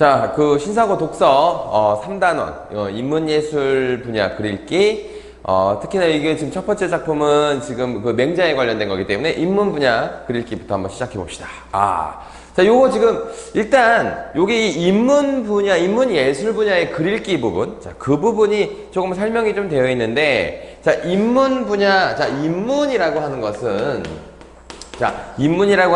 자, 그 신사고 독서 3단원 인문예술 분야 그릴기 특히나 이게 지금 첫 번째 작품은 지금 그 맹자에 관련된 거기 때문에 인문 분야 그릴기부터 한번 시작해 봅시다. 자, 요거 지금 일단 요게 이 인문 분야, 인문예술 분야의 그릴기 부분, 자, 그 부분이 조금 설명이 좀 되어 있는데, 자, 인문 분야, 자, 인문이라고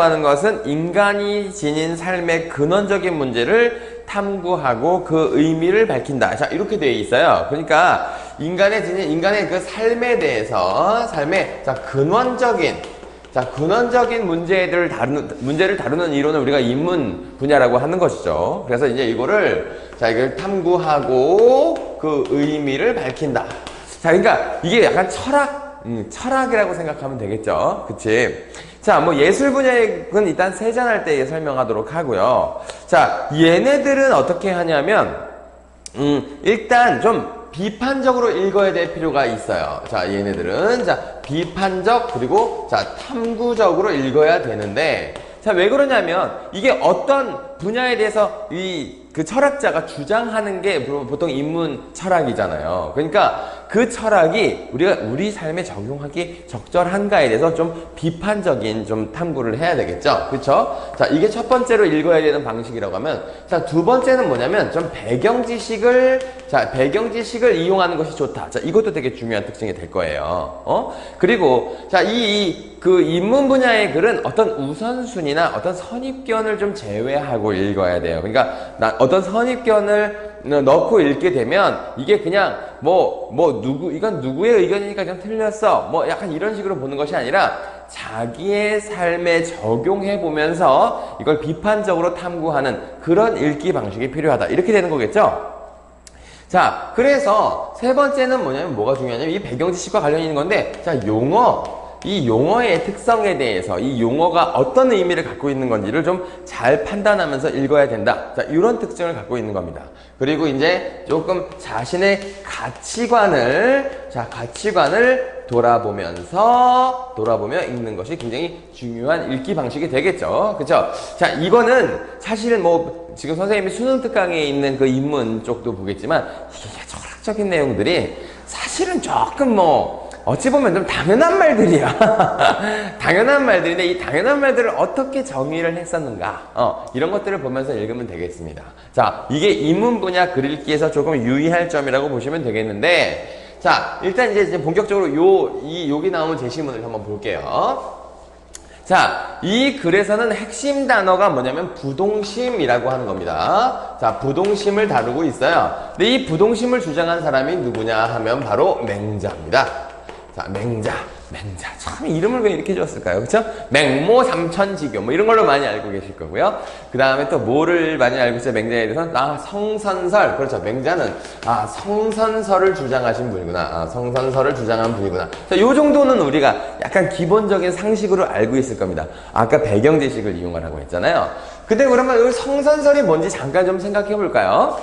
하는 것은 인간이 지닌 삶의 근원적인 문제를 탐구하고 그 의미를 밝힌다. 자, 이렇게 되어 있어요. 그러니까 인간의 그 삶에 대해서 근원적인 문제를 다루는 이론을 우리가 인문 분야라고 하는 것이죠. 그래서 이제 이걸 탐구하고 그 의미를 밝힌다. 자, 그러니까 이게 약간 철학이라고 생각하면 되겠죠. 그치? 자, 뭐 예술 분야는 일단 세잔할 때 설명하도록 하고요. 자, 얘네들은 어떻게 하냐면, 일단 좀 비판적으로 읽어야 될 필요가 있어요. 자, 얘네들은 비판적 그리고 탐구적으로 읽어야 되는데, 자, 왜 그러냐면 이게 어떤 분야에 대해서 그 철학자가 주장하는 게 보통 인문 철학이잖아요. 그러니까 그 철학이 우리 삶에 적용하기 적절한가에 대해서 좀 비판적인 좀 탐구를 해야 되겠죠. 그렇죠? 자, 이게 첫 번째로 읽어야 되는 방식이라고 하면, 자, 두 번째는 뭐냐면 좀 배경 지식을 이용하는 것이 좋다. 자, 이것도 되게 중요한 특징이 될 거예요. 그리고 자, 그 인문 분야의 글은 어떤 우선순위나 어떤 선입견을 좀 제외하고 읽어야 돼요. 그러니까 어떤 선입견을 넣고 읽게 되면 이게 그냥 이건 누구의 의견이니까 좀 틀렸어. 약간 이런 식으로 보는 것이 아니라 자기의 삶에 적용해 보면서 이걸 비판적으로 탐구하는 그런 읽기 방식이 필요하다. 이렇게 되는 거겠죠? 자, 그래서 세 번째는 뭐가 중요하냐면 이 배경 지식과 관련이 있는 건데, 자, 이 용어의 특성에 대해서 이 용어가 어떤 의미를 갖고 있는 건지를 좀 잘 판단하면서 읽어야 된다. 자, 이런 특징을 갖고 있는 겁니다. 그리고 이제 조금 자신의 가치관을 돌아보며 읽는 것이 굉장히 중요한 읽기 방식이 되겠죠. 그쵸? 자, 이거는 사실은 지금 선생님이 수능 특강에 있는 그 인문 쪽도 보겠지만 이게 철학적인 내용들이 사실은 조금 어찌 보면 좀 당연한 말들이야. 당연한 말들인데 이 당연한 말들을 어떻게 정의를 했었는가, 이런 것들을 보면서 읽으면 되겠습니다. 자, 이게 인문 분야 그릴기에서 조금 유의할 점이라고 보시면 되겠는데, 자, 일단 이제 본격적으로 여기 나오는 제시문을 한번 볼게요. 자, 이 글에서는 핵심 단어가 뭐냐면 부동심이라고 하는 겁니다. 자, 부동심을 다루고 있어요. 근데 이 부동심을 주장한 사람이 누구냐 하면 바로 맹자입니다. 자, 맹자. 참 이름을 왜 이렇게 지었을까요? 그쵸? 맹모 삼천지교 이런 걸로 많이 알고 계실 거고요. 그 다음에 또 뭐를 많이 알고 있어요? 맹자에 대해서는 성선설. 그렇죠. 맹자는 성선설을 주장하신 분이구나. 성선설을 주장한 분이구나. 자, 요 정도는 우리가 약간 기본적인 상식으로 알고 있을 겁니다. 아까 배경 지식을 이용하라고 했잖아요. 근데 그러면 이 성선설이 뭔지 잠깐 좀 생각해 볼까요?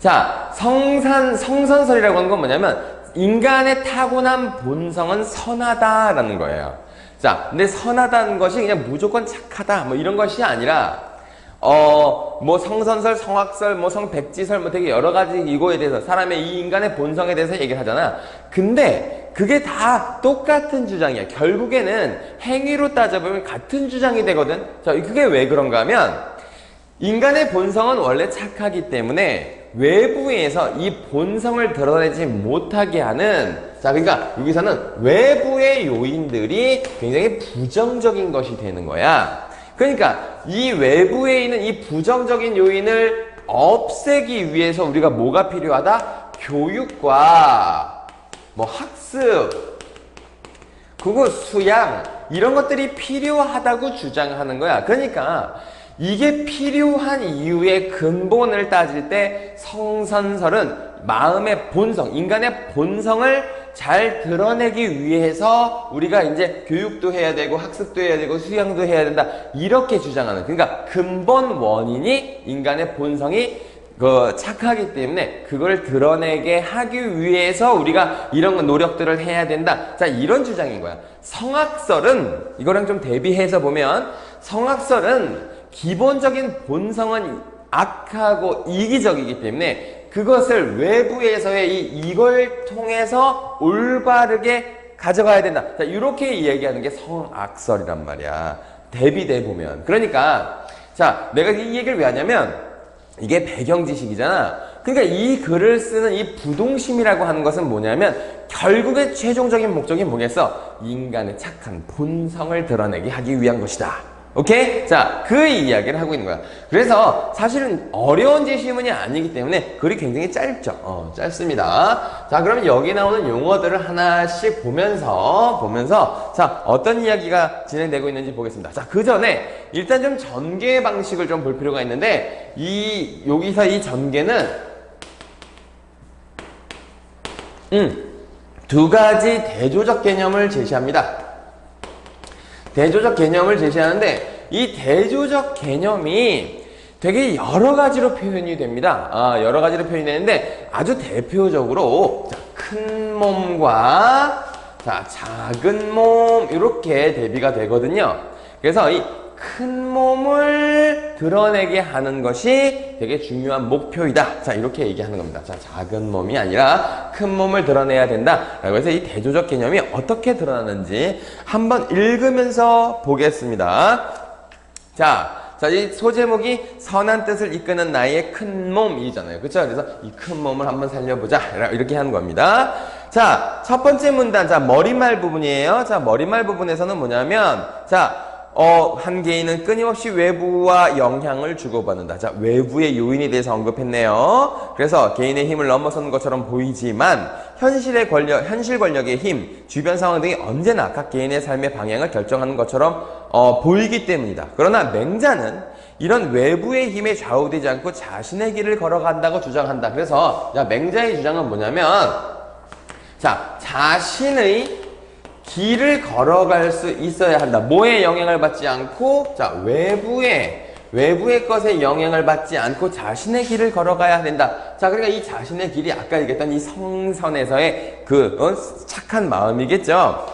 자, 성선설이라고 하는 건 뭐냐면 인간의 타고난 본성은 선하다라는 거예요. 자, 근데 선하다는 것이 그냥 무조건 착하다 이런 것이 아니라 성선설, 성악설, 성백지설 되게 여러 가지 이거에 대해서 사람의 이 인간의 본성에 대해서 얘기를 하잖아. 근데 그게 다 똑같은 주장이야. 결국에는 행위로 따져보면 같은 주장이 되거든. 자, 그게 왜 그런가 하면 인간의 본성은 원래 착하기 때문에 외부에서 이 본성을 드러내지 못하게 하는, 자, 그러니까 여기서는 외부의 요인들이 굉장히 부정적인 것이 되는 거야. 그러니까 이 외부에 있는 이 부정적인 요인을 없애기 위해서 우리가 뭐가 필요하다? 교육과 학습, 그리고 수양, 이런 것들이 필요하다고 주장하는 거야. 그러니까 이게 필요한 이유의 근본을 따질 때 성선설은 마음의 본성, 인간의 본성을 잘 드러내기 위해서 우리가 이제 교육도 해야 되고 학습도 해야 되고 수양도 해야 된다, 이렇게 주장하는, 그러니까 근본 원인이 인간의 본성이 착하기 때문에 그걸 드러내게 하기 위해서 우리가 이런 노력들을 해야 된다. 자, 이런 주장인 거야. 성악설은 이거랑 좀 대비해서 보면 성악설은 기본적인 본성은 악하고 이기적이기 때문에 그것을 외부에서의 이걸 통해서 올바르게 가져가야 된다. 자, 이렇게 이야기하는 게 성악설이란 말이야. 대비돼 보면. 그러니까 자, 내가 이 얘기를 왜 하냐면 이게 배경 지식이잖아. 그러니까 이 글을 쓰는 이 부동심이라고 하는 것은 뭐냐면 결국의 최종적인 목적이 뭐겠어? 인간의 착한 본성을 드러내게 하기 위한 것이다. 오케이? 자, 그 이야기를 하고 있는 거야. 그래서 사실은 어려운 지시문이 아니기 때문에 글이 굉장히 짧죠. 짧습니다. 자, 그러면 여기 나오는 용어들을 하나씩 보면서 자, 어떤 이야기가 진행되고 있는지 보겠습니다. 자, 그 전에 일단 좀 전개 방식을 좀 볼 필요가 있는데 여기서 이 전개는 두 가지 대조적 개념을 제시합니다. 대조적 개념을 제시하는데 이 대조적 개념이 되게 여러 가지로 표현이 됩니다. 여러 가지로 표현이 되는데 아주 대표적으로 자, 큰 몸과 자, 작은 몸 이렇게 대비가 되거든요. 그래서 이 큰 몸을 드러내게 하는 것이 되게 중요한 목표이다. 자, 이렇게 얘기하는 겁니다. 자, 작은 몸이 아니라 큰 몸을 드러내야 된다. 라고 해서 이 대조적 개념이 어떻게 드러나는지 한번 읽으면서 보겠습니다. 자, 이 소제목이 선한 뜻을 이끄는 나의 큰 몸이잖아요. 그쵸? 그래서 이 큰 몸을 한번 살려보자. 이렇게 하는 겁니다. 자, 첫 번째 문단. 자, 머리말 부분이에요. 자, 머리말 부분에서는 뭐냐면, 자, 한 개인은 끊임없이 외부와 영향을 주고받는다. 자, 외부의 요인에 대해서 언급했네요. 그래서 개인의 힘을 넘어서는 것처럼 보이지만 현실 권력의 힘, 주변 상황 등이 언제나 각 개인의 삶의 방향을 결정하는 것처럼 보이기 때문이다. 그러나 맹자는 이런 외부의 힘에 좌우되지 않고 자신의 길을 걸어간다고 주장한다. 그래서 맹자의 주장은 뭐냐면 자, 자신의 길을 걸어갈 수 있어야 한다. 뭐에 영향을 받지 않고, 자, 외부의 것에 영향을 받지 않고 자신의 길을 걸어가야 된다. 자, 그러니까 이 자신의 길이 아까 얘기했던 이 성선에서의 착한 마음이겠죠.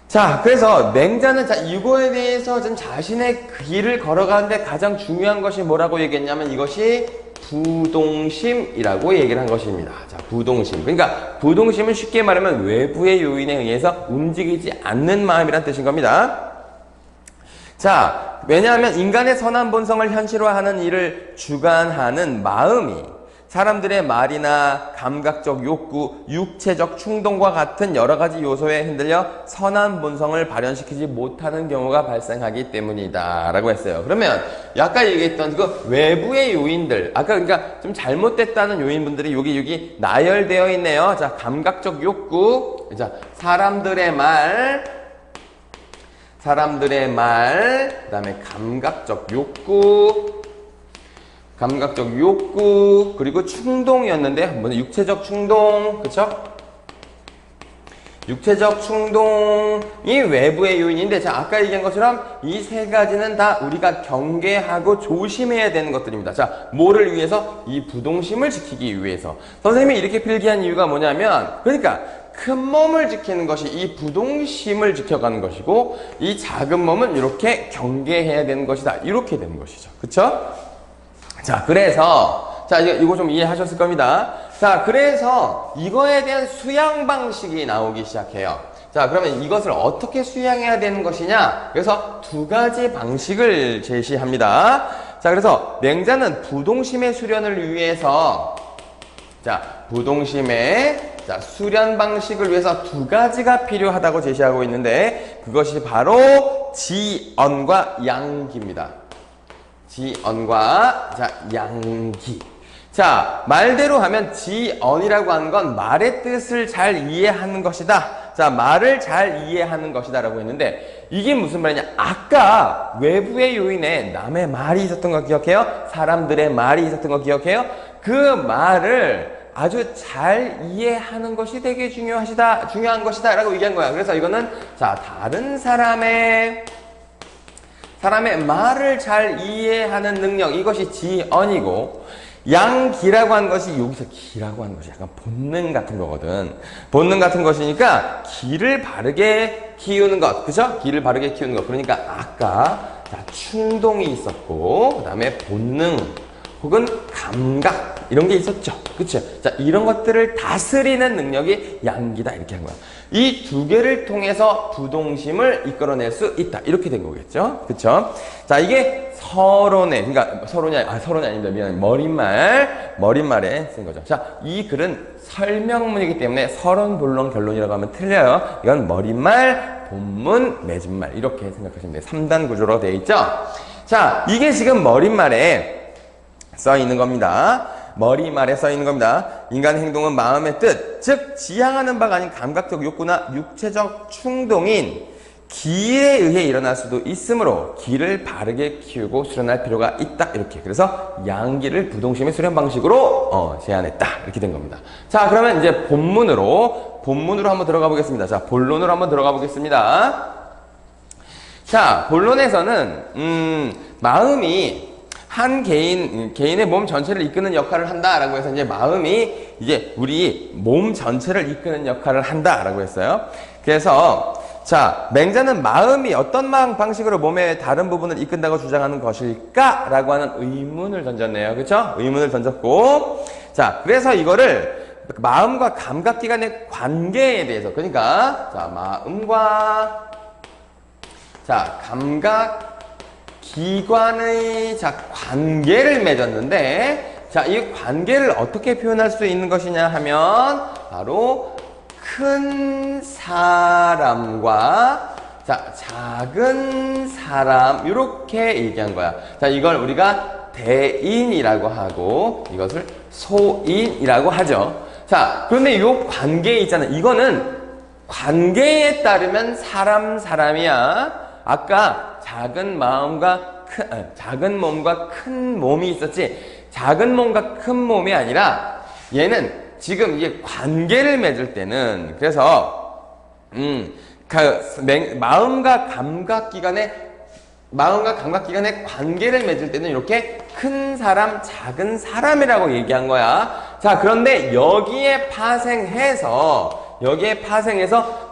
자, 그래서 맹자는 자, 이거에 대해서 좀 자신의 길을 걸어가는데 가장 중요한 것이 뭐라고 얘기했냐면 이것이 부동심이라고 얘기를 한 것입니다. 자, 부동심. 그러니까 부동심은 쉽게 말하면 외부의 요인에 의해서 움직이지 않는 마음이란 뜻인 겁니다. 자, 왜냐하면 인간의 선한 본성을 현실화하는 일을 주관하는 마음이 사람들의 말이나 감각적 욕구, 육체적 충동과 같은 여러 가지 요소에 흔들려 선한 본성을 발현시키지 못하는 경우가 발생하기 때문이다 라고 했어요. 그러면 아까 얘기했던 그 외부의 요인들, 아까 그러니까 좀 잘못됐다는 요인분들이 여기 나열되어 있네요. 자, 감각적 욕구, 자, 사람들의 말, 그 다음에 감각적 욕구, 그리고 충동이었는데, 먼저 육체적 충동, 그쵸? 육체적 충동이 외부의 요인인데, 자, 아까 얘기한 것처럼 이 세 가지는 다 우리가 경계하고 조심해야 되는 것들입니다. 자, 뭐를 위해서? 이 부동심을 지키기 위해서. 선생님이 이렇게 필기한 이유가 뭐냐면, 그러니까, 큰 몸을 지키는 것이 이 부동심을 지켜가는 것이고, 이 작은 몸은 이렇게 경계해야 되는 것이다. 이렇게 되는 것이죠. 그쵸? 자, 그래서, 자, 이거 좀 이해하셨을 겁니다. 자, 그래서 이거에 대한 수양 방식이 나오기 시작해요. 자, 그러면 이것을 어떻게 수양해야 되는 것이냐? 그래서 두 가지 방식을 제시합니다. 자, 그래서 맹자는 부동심의 수련을 위해서, 자, 부동심의 수련 방식을 위해서 두 가지가 필요하다고 제시하고 있는데, 그것이 바로 지언과 양기입니다. 지언과 양기. 자, 말대로 하면 지언이라고 하는 건 말의 뜻을 잘 이해하는 것이다. 자, 말을 잘 이해하는 것이다 라고 했는데 이게 무슨 말이냐? 아까 외부의 요인에 남의 말이 있었던 거 기억해요? 사람들의 말이 있었던 거 기억해요? 그 말을 아주 잘 이해하는 것이 되게 중요한 것이다 라고 얘기한 거야. 그래서 이거는 자, 다른 사람의 말을 잘 이해하는 능력, 이것이 지언이고, 양기라고 하는 것이, 여기서 기라고 하는 것이 약간 본능 같은 거거든. 본능 같은 것이니까 기를 바르게 키우는 것, 그죠? 기를 바르게 키우는 것. 그러니까 아까 자, 충동이 있었고, 그 다음에 혹은 감각 이런 게 있었죠. 그쵸? 자, 이런 것들을 다스리는 능력이 양기다 이렇게 한 거야. 이 두 개를 통해서 부동심을 이끌어낼 수 있다 이렇게 된 거겠죠. 그쵸? 자, 이게 서론에, 그러니까 서론이 아닙니다. 미안, 머릿말에 쓴 거죠. 자, 이 글은 설명문이기 때문에 서론, 본론, 결론이라고 하면 틀려요. 이건 머릿말, 본문, 맺은말 이렇게 생각하시면 돼요. 3단 구조로 되어 있죠. 자, 이게 지금 머릿말에 써 있는 겁니다. 머리말에 써 있는 겁니다. 인간의 행동은 마음의 뜻, 즉 지향하는 바가 아닌 감각적 욕구나 육체적 충동인 기에 의해 일어날 수도 있으므로 기를 바르게 키우고 수련할 필요가 있다. 이렇게. 그래서 양기를 부동심의 수련 방식으로 제안했다. 이렇게 된 겁니다. 자, 그러면 이제 본문으로 한번 들어가 보겠습니다. 자, 본론으로 한번 들어가 보겠습니다. 자, 본론에서는 마음이 한 개인의 몸 전체를 이끄는 역할을 한다라고 해서 이제 마음이 이제 우리 몸 전체를 이끄는 역할을 한다라고 했어요. 그래서 자, 맹자는 마음이 어떤 방식으로 몸의 다른 부분을 이끈다고 주장하는 것일까? 라고 하는 의문을 던졌네요. 그렇죠? 의문을 던졌고 자, 그래서 이거를 마음과 감각기관의 관계에 대해서 그러니까 자, 마음과 자, 감각 기관의 관계를 맺었는데 자, 이 관계를 어떻게 표현할 수 있는 것이냐 하면 바로 큰 사람과 자, 작은 사람 이렇게 얘기한 거야. 자, 이걸 우리가 대인이라고 하고 이것을 소인이라고 하죠. 자, 그런데 이 관계 있잖아. 이거는 관계에 따르면 사람이야. 아까 작은 몸과 큰 몸이 있었지. 작은 몸과 큰 몸이 아니라 얘는 지금 이게 관계를 맺을 때는 그래서 마음과 감각기관의 관계를 맺을 때는 이렇게 큰 사람, 작은 사람이라고 얘기한 거야. 자, 그런데 여기에 파생해서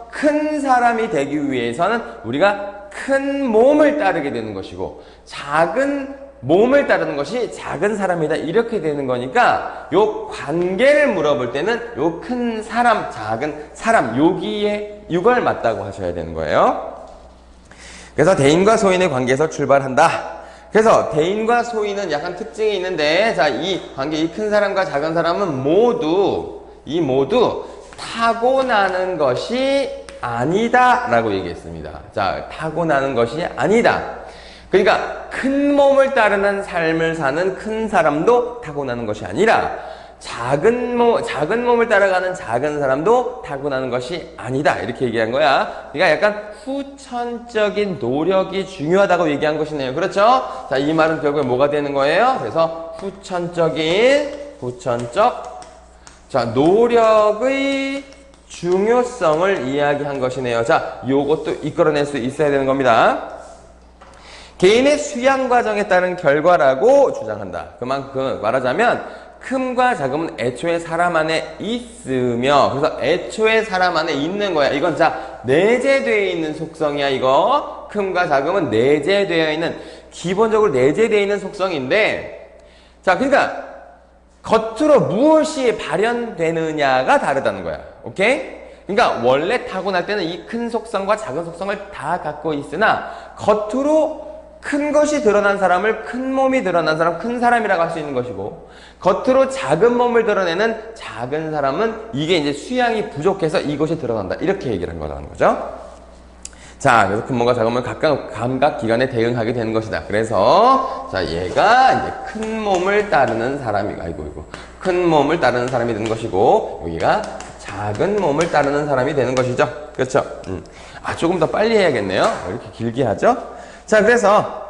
큰 사람이 되기 위해서는 우리가 큰 몸을 따르게 되는 것이고 작은 몸을 따르는 것이 작은 사람이다 이렇게 되는 거니까 요 관계를 물어볼 때는 요 큰 사람, 작은 사람 여기에 이걸 맞다고 하셔야 되는 거예요. 그래서 대인과 소인의 관계에서 출발한다. 그래서 대인과 소인은 약간 특징이 있는데 자, 이 관계, 이 큰 사람과 작은 사람은 모두 타고나는 것이 아니다 라고 얘기했습니다. 자, 타고나는 것이 아니다. 그러니까 큰 몸을 따르는 삶을 사는 큰 사람도 타고나는 것이 아니라 작은 몸을 따라가는 작은 사람도 타고나는 것이 아니다 이렇게 얘기한 거야. 그러니까 약간 후천적인 노력이 중요하다고 얘기한 것이네요. 그렇죠? 자, 이 말은 결국에 뭐가 되는 거예요? 그래서 후천적 자, 노력의 중요성을 이야기한 것이네요. 자, 요것도 이끌어낼 수 있어야 되는 겁니다. 개인의 수양 과정에 따른 결과라고 주장한다. 그만큼 말하자면 큼과 작음은 애초에 사람 안에 있으며 그래서 애초에 사람 안에 있는 거야. 이건 자, 내재되어 있는 속성이야. 이거 큼과 작음은 내재되어 있는 기본적으로 내재되어 있는 속성인데 자, 그러니까 겉으로 무엇이 발현되느냐가 다르다는 거야. 오케이? 그러니까 원래 타고날 때는 이 큰 속성과 작은 속성을 다 갖고 있으나 겉으로 큰 것이 드러난 사람을 큰 몸이 드러난 사람, 큰 사람이라고 할 수 있는 것이고 겉으로 작은 몸을 드러내는 작은 사람은 이게 이제 수양이 부족해서 이것이 드러난다. 이렇게 얘기를 한 거라는 거죠. 자, 그래서 큰 몸과 작은 몸을 각각 감각기관에 대응하게 되는 것이다. 그래서 자, 얘가 이제 큰 몸을 따르는 사람이 큰 몸을 따르는 사람이 되는 것이고 여기가 작은 몸을 따르는 사람이 되는 것이죠. 그렇죠? 조금 더 빨리 해야겠네요. 이렇게 길게 하죠. 자, 그래서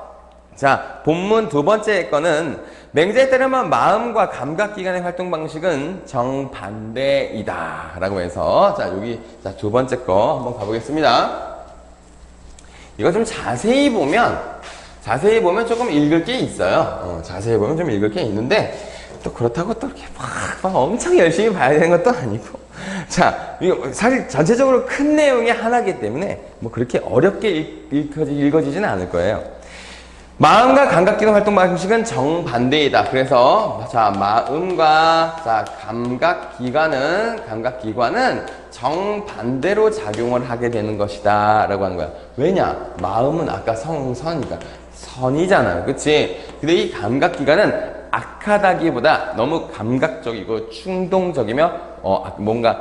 자, 본문 두 번째 거는 맹자에 따르면 마음과 감각기관의 활동 방식은 정반대이다 라고 해서 자, 여기 자, 두 번째 거 한번 가보겠습니다. 이거 좀 자세히 보면 조금 읽을 게 있어요. 자세히 보면 좀 읽을 게 있는데 또 그렇다고 또 이렇게 막 엄청 열심히 봐야 되는 것도 아니고 자, 이거 사실 전체적으로 큰 내용의 하나이기 때문에 뭐 그렇게 어렵게 읽어지지는 않을 거예요. 마음과 감각기관 활동 방식은 정반대이다. 그래서 자 마음과 자 감각기관은 정반대로 작용을 하게 되는 것이다 라고 하는 거야. 왜냐? 마음은 아까 선이니까 선이잖아요. 그치? 근데 이 감각기관은 악하다기보다 너무 감각적이고 충동적이며 뭔가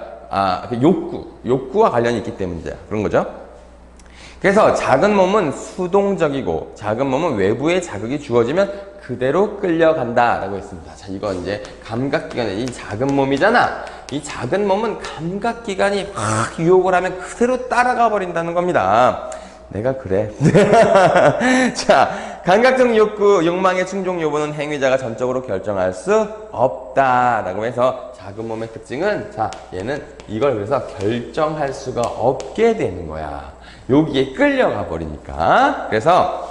욕구와 관련이 있기 때문이다. 그런 거죠. 그래서 작은 몸은 수동적이고 작은 몸은 외부의 자극이 주어지면 그대로 끌려간다 라고 했습니다. 자, 이거 이제 감각기관의 이 작은 몸이잖아. 이 작은 몸은 감각기관이 확 유혹을 하면 그대로 따라가 버린다는 겁니다. 내가 그래. 자, 감각적 욕구, 욕망의 충족 여부는 행위자가 전적으로 결정할 수 없다라고 해서 작은 몸의 특징은 자, 얘는 이걸 그래서 결정할 수가 없게 되는 거야. 여기에 끌려가 버리니까. 그래서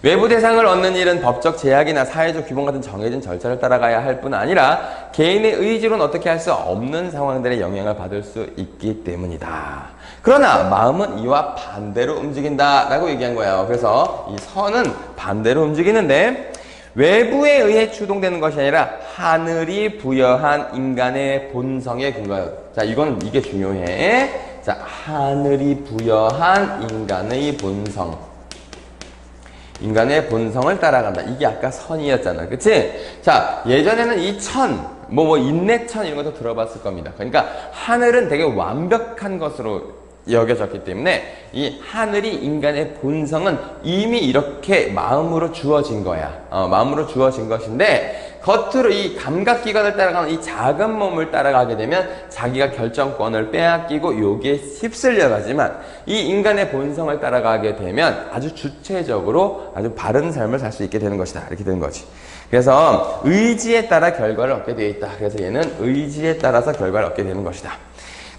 외부 대상을 얻는 일은 법적 제약이나 사회적 규범 같은 정해진 절차를 따라가야 할 뿐 아니라 개인의 의지로는 어떻게 할 수 없는 상황들의 영향을 받을 수 있기 때문이다. 그러나 마음은 이와 반대로 움직인다 라고 얘기한 거예요. 그래서 이 선은 반대로 움직이는데 외부에 의해 추동되는 것이 아니라 하늘이 부여한 인간의 본성에 근거해요. 자, 이게 중요해. 자, 하늘이 부여한 인간의 본성. 인간의 본성을 따라간다. 이게 아까 선이었잖아. 그치? 자, 예전에는 이 인내천 이런 것도 들어봤을 겁니다. 그러니까 하늘은 되게 완벽한 것으로 여겨졌기 때문에 이 하늘이 인간의 본성은 이미 이렇게 마음으로 주어진 거야. 마음으로 주어진 것인데 겉으로 이 감각기관을 따라가는 이 작은 몸을 따라가게 되면 자기가 결정권을 빼앗기고 여기에 휩쓸려 가지만 이 인간의 본성을 따라가게 되면 아주 주체적으로 아주 바른 삶을 살 수 있게 되는 것이다. 이렇게 되는 거지. 그래서 의지에 따라 결과를 얻게 되어 있다. 그래서 얘는 의지에 따라서 결과를 얻게 되는 것이다.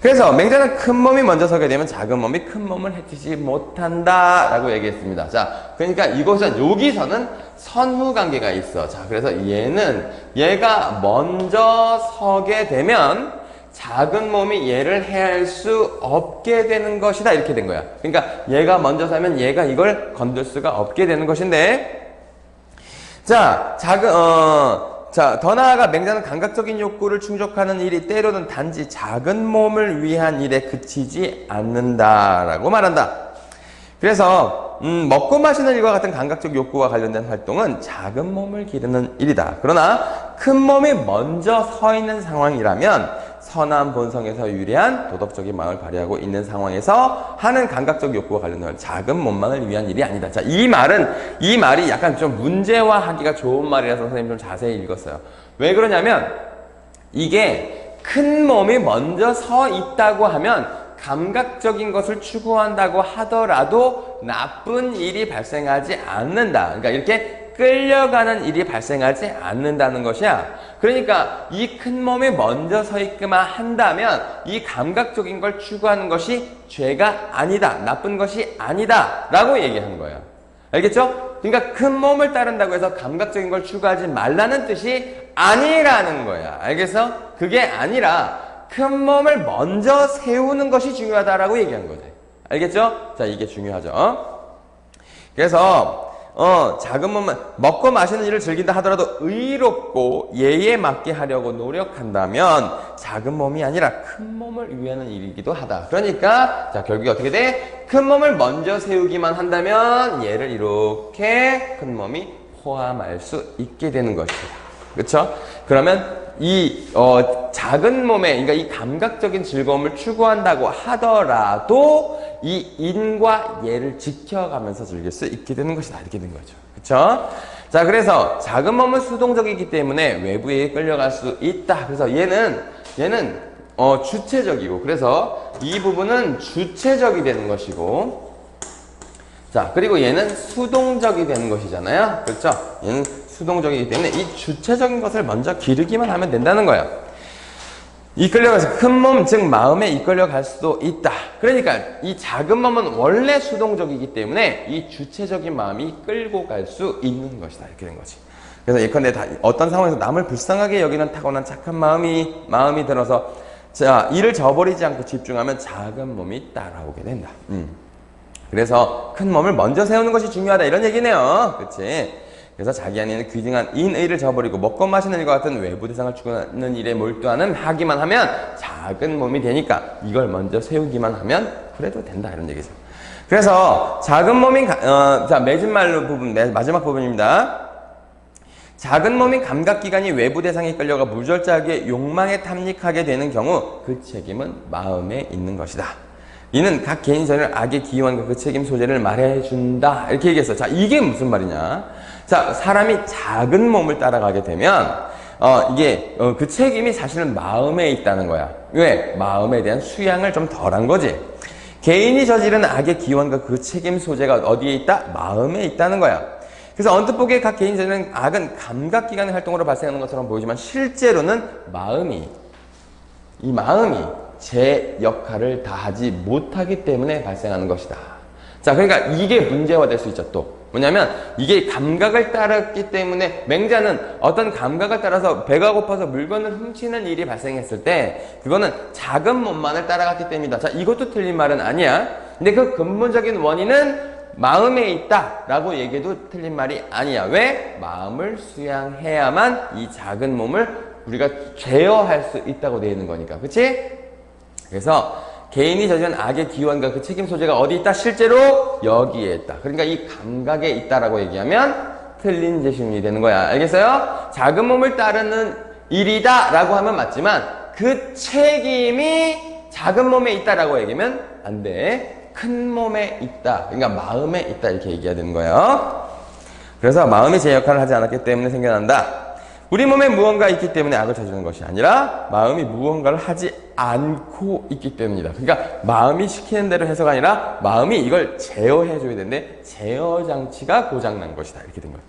그래서 맹자는 큰 몸이 먼저 서게 되면 작은 몸이 큰 몸을 해치지 못한다 라고 얘기했습니다. 자, 그러니까 여기서는 선후 관계가 있어. 자, 그래서 얘가 먼저 서게 되면 작은 몸이 얘를 해할 수 없게 되는 것이다. 이렇게 된 거야. 그러니까 얘가 먼저 서면 얘가 이걸 건들 수가 없게 되는 것인데, 자, 더 나아가 맹자는 감각적인 욕구를 충족하는 일이 때로는 단지 작은 몸을 위한 일에 그치지 않는다라고 말한다. 그래서 먹고 마시는 일과 같은 감각적 욕구와 관련된 활동은 작은 몸을 기르는 일이다. 그러나 큰 몸이 먼저 서 있는 상황이라면 선한 본성에서 유리한 도덕적인 마음을 발휘하고 있는 상황에서 하는 감각적 욕구와 관련된 작은 몸만을 위한 일이 아니다. 자, 이 말이 약간 좀 문제화하기가 좋은 말이라서 선생님 좀 자세히 읽었어요. 왜 그러냐면 이게 큰 몸이 먼저 서 있다고 하면 감각적인 것을 추구한다고 하더라도 나쁜 일이 발생하지 않는다. 그러니까 이렇게 끌려가는 일이 발생하지 않는다는 것이야. 그러니까 이 큰 몸이 먼저 서 있기만 한다면 이 감각적인 걸 추구하는 것이 죄가 아니다. 나쁜 것이 아니다. 라고 얘기하는 거예요. 알겠죠? 그러니까 큰 몸을 따른다고 해서 감각적인 걸 추구하지 말라는 뜻이 아니라는 거야. 알겠어? 그게 아니라 큰 몸을 먼저 세우는 것이 중요하다라고 얘기한 거지. 알겠죠? 자, 이게 중요하죠. 그래서 작은 몸만 먹고 마시는 일을 즐긴다 하더라도 의롭고 예에 맞게 하려고 노력한다면 작은 몸이 아니라 큰 몸을 위하는 일이기도 하다. 그러니까 자, 결국에 어떻게 돼? 큰 몸을 먼저 세우기만 한다면 얘를 이렇게 큰 몸이 포함할 수 있게 되는 것이다. 그렇죠? 그러면 이 작은 몸에, 그러니까 이 감각적인 즐거움을 추구한다고 하더라도 이 인과 예를 지켜가면서 즐길 수 있게 되는 것이다. 이렇게 된 거죠. 그쵸? 자, 그래서 작은 몸은 수동적이기 때문에 외부에 끌려갈 수 있다. 그래서 얘는 주체적이고, 그래서 이 부분은 주체적이 되는 것이고, 자, 그리고 얘는 수동적이 되는 것이잖아요. 그렇죠? 얘는 수동적이기 때문에 이 주체적인 것을 먼저 기르기만 하면 된다는 거야. 이끌려가서 큰 몸, 즉 마음에 이끌려갈 수도 있다. 그러니까 이 작은 몸은 원래 수동적이기 때문에 이 주체적인 마음이 끌고 갈 수 있는 것이다. 이렇게 된 거지. 그래서 예컨대 어떤 상황에서 남을 불쌍하게 여기는 타고난 착한 마음이 들어서 자, 이를 저버리지 않고 집중하면 작은 몸이 따라오게 된다. 그래서 큰 몸을 먼저 세우는 것이 중요하다 이런 얘기네요. 그치? 그래서 자기 안에는 귀중한 인의를 저버리고 먹고 마시는 일과 같은 외부 대상을 추구하는 일에 몰두하는 하기만 하면 작은 몸이 되니까 이걸 먼저 세우기만 하면 그래도 된다 이런 얘기죠. 그래서 작은 몸인 자 맺은말로 부분 마지막 부분입니다. 작은 몸인 감각기관이 외부 대상에 끌려가 무절제하게 욕망에 탐닉하게 되는 경우 그 책임은 마음에 있는 것이다. 이는 각 개인 전을 악의 기원과 그 책임 소재를 말해준다 이렇게 얘기했어. 자 이게 무슨 말이냐. 자 사람이 작은 몸을 따라가게 되면 이게 그 책임이 사실은 마음에 있다는 거야. 왜? 마음에 대한 수양을 좀 덜한 거지. 개인이 저지른 악의 기원과 그 책임 소재가 어디에 있다? 마음에 있다는 거야. 그래서 언뜻 보기에 각 개인이 저지른 악은 감각기관의 활동으로 발생하는 것처럼 보이지만 실제로는 이 마음이 제 역할을 다하지 못하기 때문에 발생하는 것이다. 자, 그러니까 이게 문제화 될 수 있죠, 또. 뭐냐면, 이게 감각을 따랐기 때문에, 맹자는 어떤 감각을 따라서 배가 고파서 물건을 훔치는 일이 발생했을 때, 그거는 작은 몸만을 따라갔기 때문이다. 자, 이것도 틀린 말은 아니야. 근데 그 근본적인 원인은 마음에 있다 라고 얘기해도 틀린 말이 아니야. 왜? 마음을 수양해야만 이 작은 몸을 우리가 제어할 수 있다고 되어 있는 거니까. 그치? 그래서 개인이 저지른 악의 기원과 그 책임 소재가 어디 있다? 실제로 여기에 있다. 그러니까 이 감각에 있다라고 얘기하면 틀린 제시문이 되는 거야. 알겠어요? 작은 몸을 따르는 일이다 라고 하면 맞지만 그 책임이 작은 몸에 있다라고 얘기하면 안 돼. 큰 몸에 있다. 그러니까 마음에 있다 이렇게 얘기해야 되는 거예요. 그래서 마음이 제 역할을 하지 않았기 때문에 생겨난다. 우리 몸에 무언가 있기 때문에 악을 저지르는 것이 아니라 마음이 무언가를 하지 않고 있기 때문이다. 그러니까 마음이 시키는 대로 해서가 아니라 마음이 이걸 제어해줘야 되는데 제어 장치가 고장난 것이다. 이렇게 된 거예요.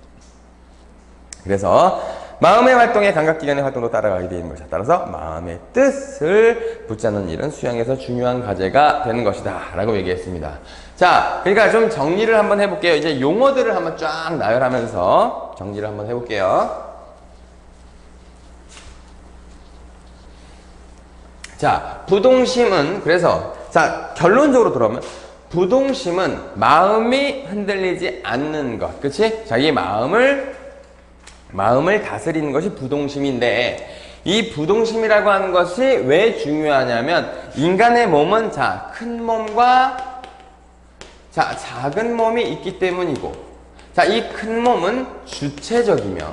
그래서 마음의 활동에 감각기관의 활동도 따라가게 되는 것이다. 따라서 마음의 뜻을 붙잡는 일은 수양에서 중요한 과제가 되는 것이다. 라고 얘기했습니다. 자, 그러니까 좀 정리를 한번 해볼게요. 이제 용어들을 한번 쫙 나열하면서 정리를 한번 해볼게요. 자, 부동심은 그래서 자 결론적으로 들어오면 부동심은 마음이 흔들리지 않는 것, 그치? 자기 마음을 다스리는 것이 부동심인데 이 부동심이라고 하는 것이 왜 중요하냐면 인간의 몸은 자, 큰 몸과 자, 작은 몸이 있기 때문이고 자, 이 큰 몸은 주체적이며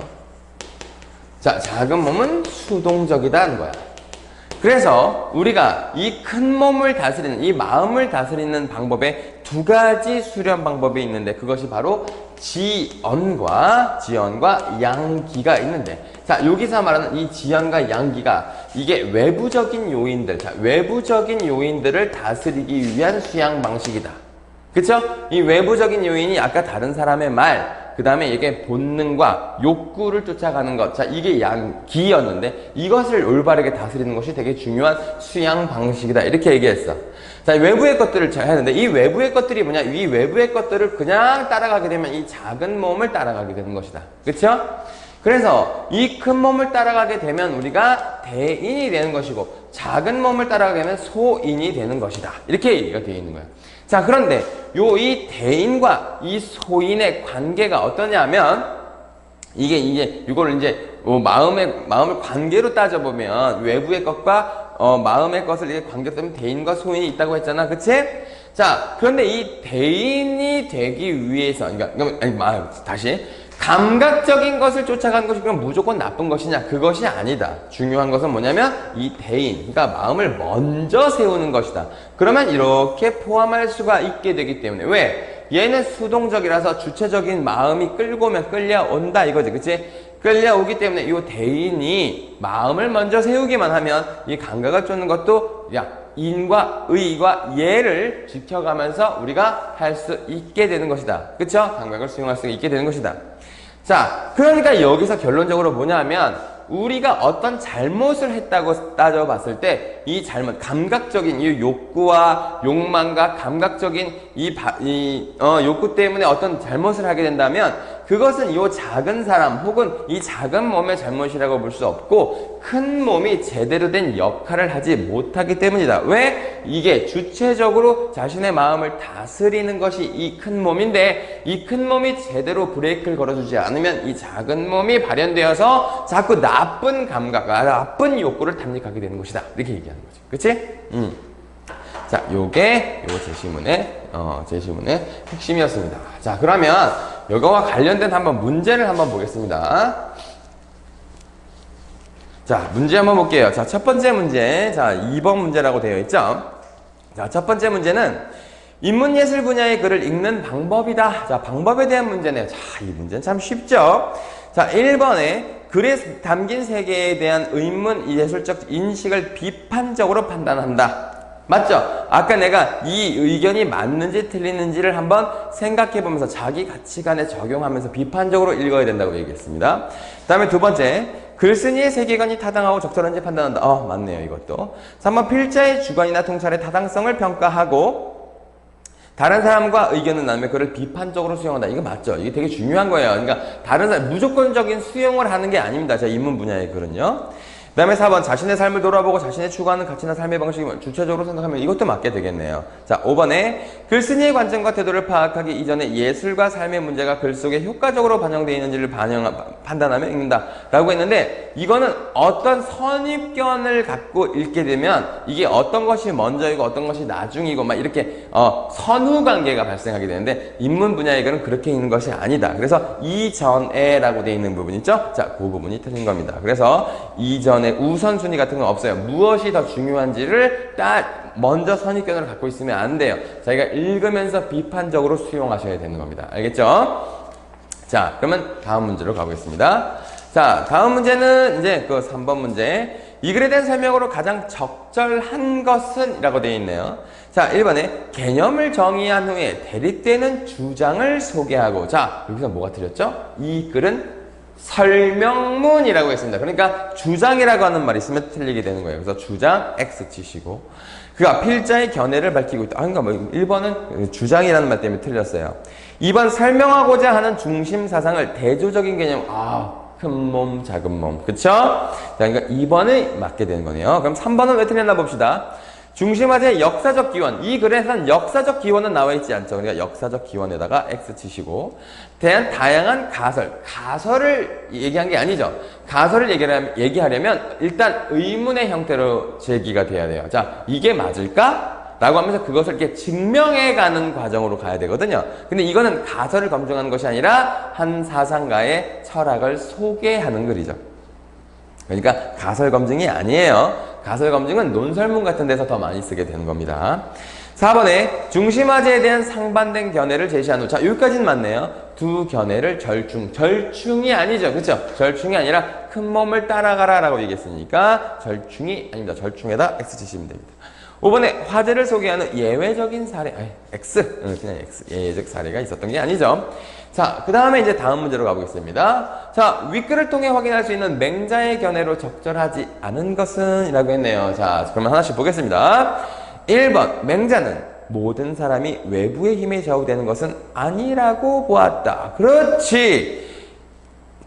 자, 작은 몸은 수동적이다는 거야. 그래서 우리가 이 큰 몸을 다스리는 이 마음을 다스리는 방법에 두 가지 수련 방법이 있는데 그것이 바로 지연과 양기가 있는데 자 여기서 말하는 이 지연과 양기가 이게 외부적인 요인들 자 외부적인 요인들을 다스리기 위한 수양 방식이다. 그쵸? 이 외부적인 요인이 아까 다른 사람의 말 그 다음에 이게 본능과 욕구를 쫓아가는 것. 자, 이게 양기였는데 이것을 올바르게 다스리는 것이 되게 중요한 수양 방식이다. 이렇게 얘기했어. 자, 외부의 것들을 잘 하는데 이 외부의 것들이 뭐냐? 이 외부의 것들을 그냥 따라가게 되면 이 작은 몸을 따라가게 되는 것이다. 그쵸? 그래서 이 큰 몸을 따라가게 되면 우리가 대인이 되는 것이고 작은 몸을 따라가게 되면 소인이 되는 것이다. 이렇게 얘기가 되어 있는 거예요. 자, 그런데 이 대인과 이 소인의 관계가 어떠냐면 이거를 이제 마음을 관계로 따져보면 외부의 것과 마음의 것을 이렇게 관계로 따면 대인과 소인이 있다고 했잖아. 그치? 자, 그런데 이 대인이 되기 위해서 다시 감각적인 것을 쫓아가는 것이 그럼 무조건 나쁜 것이냐? 그것이 아니다. 중요한 것은 뭐냐면 이 대인, 그러니까 마음을 먼저 세우는 것이다. 그러면 이렇게 포함할 수가 있게 되기 때문에 왜? 얘는 수동적이라서 주체적인 마음이 끌고 오면 끌려온다 이거지. 그치? 끌려오기 때문에 이 대인이 마음을 먼저 세우기만 하면 이 감각을 쫓는 것도 인과 의와 예를 지켜가면서 우리가 할 수 있게 되는 것이다. 그쵸? 감각을 수용할 수 있게 되는 것이다. 자, 그러니까 여기서 결론적으로 뭐냐면 우리가 어떤 잘못을 했다고 따져봤을 때 이 잘못, 감각적인 이 욕구와 욕망과 감각적인 욕구 때문에 어떤 잘못을 하게 된다면 그것은 이 작은 사람 혹은 이 작은 몸의 잘못이라고 볼 수 없고 큰 몸이 제대로 된 역할을 하지 못하기 때문이다. 왜? 이게 주체적으로 자신의 마음을 다스리는 것이 이 큰 몸인데 이 큰 몸이 제대로 브레이크를 걸어주지 않으면 이 작은 몸이 발현되어서 자꾸 나쁜 감각, 나쁜 욕구를 탐닉하게 되는 것이다. 이렇게 얘기하는 거죠. 그치? 자, 요게 요 제시문의 핵심이었습니다. 자, 그러면 요거와 관련된 한번 문제를 한번 보겠습니다. 자, 문제 한번 볼게요. 자, 첫 번째 문제. 자, 2번 문제라고 되어 있죠? 자, 첫 번째 문제는 인문예술 분야의 글을 읽는 방법이다. 자, 방법에 대한 문제네요. 자, 이 문제는 참 쉽죠? 자, 1번에 글에 담긴 세계에 대한 의문 예술적 인식을 비판적으로 판단한다. 맞죠? 아까 내가 이 의견이 맞는지 틀리는지를 한번 생각해보면서 자기 가치관에 적용하면서 비판적으로 읽어야 된다고 얘기했습니다. 그 다음에 두 번째, 글쓴이의 세계관이 타당하고 적절한지 판단한다. 맞네요, 이것도. 3번, 필자의 주관이나 통찰의 타당성을 평가하고 다른 사람과 의견을 나누며 그를 비판적으로 수용한다. 이거 맞죠? 이게 되게 중요한 거예요. 그러니까 다른 사람 무조건적인 수용을 하는 게 아닙니다. 자, 인문 분야의 글은요. 그 다음에 4번, 자신의 삶을 돌아보고 자신의 추구하는 가치나 삶의 방식을 주체적으로 생각하면 이것도 맞게 되겠네요. 자, 5번에 글쓴이의 관점과 태도를 파악하기 이전에 예술과 삶의 문제가 글 속에 효과적으로 반영되어 있는지를 판단하며 읽는다 라고 했는데 이거는 어떤 선입견을 갖고 읽게 되면 이게 어떤 것이 먼저이고 어떤 것이 나중이고 막 이렇게 선후관계가 발생하게 되는데 인문 분야의 글은 그렇게 있는 것이 아니다. 그래서 이전에 라고 되어 있는 부분 있죠? 자, 그 부분이 틀린 겁니다. 그래서 이전에 우선순위 같은 건 없어요. 무엇이 더 중요한지를 딱 먼저 선입견을 갖고 있으면 안 돼요. 자기가 읽으면서 비판적으로 수용하셔야 되는 겁니다. 알겠죠? 자, 그러면 다음 문제로 가보겠습니다. 자, 다음 문제는 이제 그 3번 문제. 이 글에 대한 설명으로 가장 적절한 것은? 이라고 되어 있네요. 자, 1번에 개념을 정의한 후에 대립되는 주장을 소개하고. 자, 여기서 뭐가 틀렸죠? 이 글은 설명문이라고 했습니다. 그러니까 주장이라고 하는 말이 있으면 틀리게 되는 거예요. 그래서 주장 X 치시고 그가 필자의 견해를 밝히고 있다. 그러니까 뭐 1번은 주장이라는 말 때문에 틀렸어요. 2번 설명하고자 하는 중심 사상을 대조적인 개념. 큰 몸, 작은 몸. 그쵸? 자, 그러니까 2번이 맞게 되는 거네요. 그럼 3번은 왜 틀렸나 봅시다. 중심화제의 역사적 기원. 이 글에서는 역사적 기원은 나와 있지 않죠. 그러니까 역사적 기원에다가 X 치시고 대한 다양한 가설을 얘기한 게 아니죠. 가설을 얘기하려면 일단 의문의 형태로 제기가 돼야 돼요. 자, 이게 맞을까? 라고 하면서 그것을 이렇게 증명해가는 과정으로 가야 되거든요. 근데 이거는 가설을 검증하는 것이 아니라 한 사상가의 철학을 소개하는 글이죠. 그러니까 가설 검증이 아니에요. 가설 검증은 논설문 같은 데서 더 많이 쓰게 되는 겁니다. 4번에 중심화제에 대한 상반된 견해를 제시한 후. 자, 여기까지는 맞네요. 두 견해를 절충이 아니죠. 그쵸? 절충이 아니라 큰 몸을 따라가라 라고 얘기했으니까 절충이 아닙니다. 절충에다 X 치시면 됩니다. 5번에 화제를 소개하는 예외적인 사례, X, 그냥 X, 예외적 사례가 있었던 게 아니죠. 자, 그 다음에 이제 다음 문제로 가보겠습니다. 자, 윗글을 통해 확인할 수 있는 맹자의 견해로 적절하지 않은 것은? 이라고 했네요. 자, 그러면 하나씩 보겠습니다. 1번, 맹자는 모든 사람이 외부의 힘에 좌우되는 것은 아니라고 보았다. 그렇지!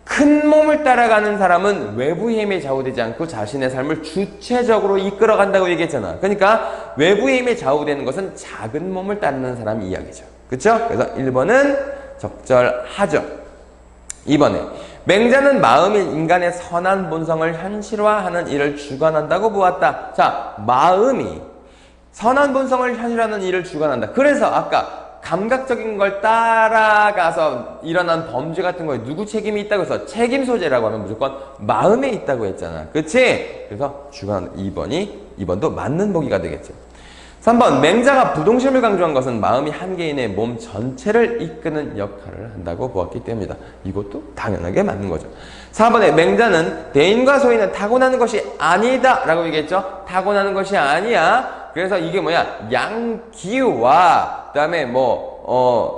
큰 몸을 따라가는 사람은 외부의 힘에 좌우되지 않고 자신의 삶을 주체적으로 이끌어간다고 얘기했잖아. 그러니까 외부의 힘에 좌우되는 것은 작은 몸을 따르는 사람 이야기죠. 그쵸? 그래서 1번은 적절하죠. 2번에 맹자는 마음이 인간의 선한 본성을 현실화하는 일을 주관한다고 보았다. 자, 마음이 선한 본성을 현실화하는 일을 주관한다. 그래서 아까 감각적인 걸 따라가서 일어난 범죄 같은 거에 누구 책임이 있다고 해서 책임 소재라고 하면 무조건 마음에 있다고 했잖아. 그치? 그래서 주관 2번도 맞는 보기가 되겠죠. 3번, 맹자가 부동심을 강조한 것은 마음이 한 개인의 몸 전체를 이끄는 역할을 한다고 보았기 때문이다. 이것도 당연하게 맞는 거죠. 4번에 맹자는 대인과 소인은 타고나는 것이 아니다 라고 얘기했죠. 타고나는 것이 아니야. 그래서 이게 뭐야? 양기와 그 다음에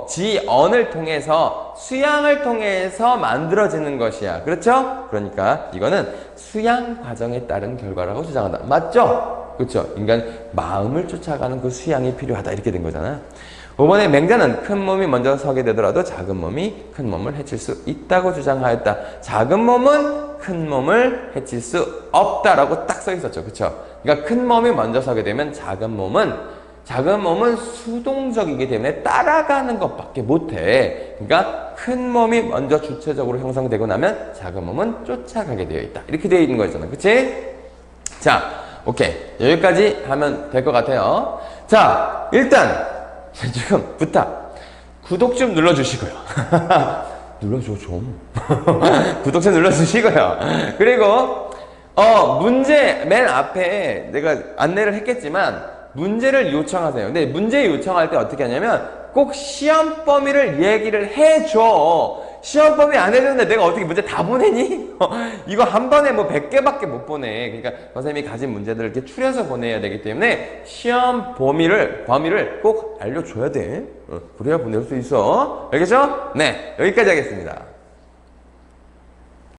지언을 통해서 수양을 통해서 만들어지는 것이야. 그렇죠? 그러니까 이거는 수양 과정에 따른 결과라고 주장한다. 맞죠? 그렇죠? 인간 마음을 쫓아가는 그 수양이 필요하다. 이렇게 된 거잖아. 5번에 맹자는 큰 몸이 먼저 서게 되더라도 작은 몸이 큰 몸을 해칠 수 있다고 주장하였다. 작은 몸은 큰 몸을 해칠 수 없다라고 딱 써 있었죠. 그쵸? 그러니까 큰 몸이 먼저 서게 되면 작은 몸은 수동적이기 때문에 따라가는 것밖에 못해. 그러니까 큰 몸이 먼저 주체적으로 형성되고 나면 작은 몸은 쫓아가게 되어 있다. 이렇게 되어 있는 거잖아. 그치? 자, 오케이. 여기까지 하면 될 것 같아요. 자, 일단 지금 부탁. 구독 좀 눌러주시고요. 눌러줘 좀. 구독 좀 눌러주시고요. 그리고 문제 맨 앞에 내가 안내를 했겠지만 문제를 요청하세요. 근데 문제 요청할 때 어떻게 하냐면 꼭 시험 범위를 얘기를 해줘. 시험 범위 안 해줬는데 내가 어떻게 문제 다 보내니? 이거 한 번에 뭐 100개밖에 못 보내. 그러니까 선생님이 가진 문제들을 이렇게 추려서 보내야 되기 때문에 시험 범위를 꼭 알려줘야 돼. 그래야 보낼 수 있어. 알겠죠? 네, 여기까지 하겠습니다.